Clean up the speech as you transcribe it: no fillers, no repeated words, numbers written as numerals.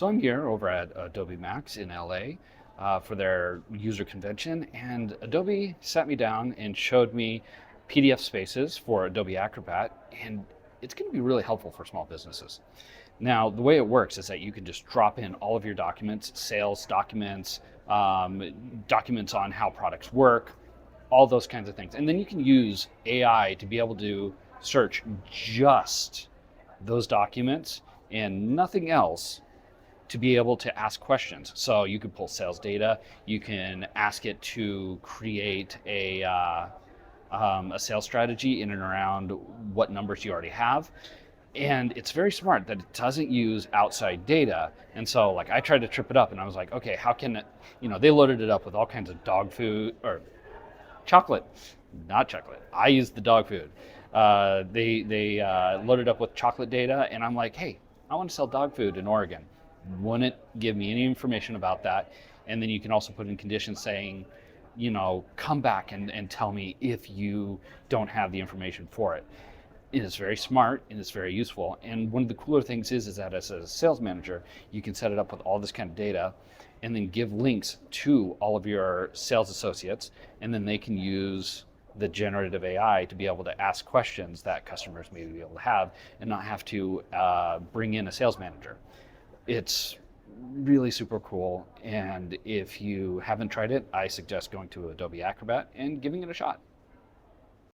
So I'm here over at Adobe Max in LA for their user convention, and Adobe sat me down and showed me PDF spaces for Adobe Acrobat, and it's going to be really helpful for small businesses. Now, the way it works is that you can just drop in all of your documents, sales documents, documents on how products work, all those kinds of things. And then you can use AI to be able to search just those documents and nothing else to be able to ask questions. So you could pull sales data, you can ask it to create a sales strategy in and around what numbers you already have. And it's very smart that it doesn't use outside data. And so like I tried to trip it up and I was like, okay, how can it, they loaded it up with all kinds of dog food or chocolate, not chocolate. I used the dog food. They loaded up with chocolate data, and I'm like, hey, I want to sell dog food in Oregon. Wouldn't give me any information about that. And then you can also put in conditions saying, come back and tell me if you don't have the information for it. It is very smart and it's very useful. And one of the cooler things is that as a sales manager, you can set it up with all this kind of data and then give links to all of your sales associates, and then they can use the generative AI to be able to ask questions that customers may be able to have and not have to bring in a sales manager. It's really super cool, and if you haven't tried it, I suggest going to Adobe Acrobat and giving it a shot.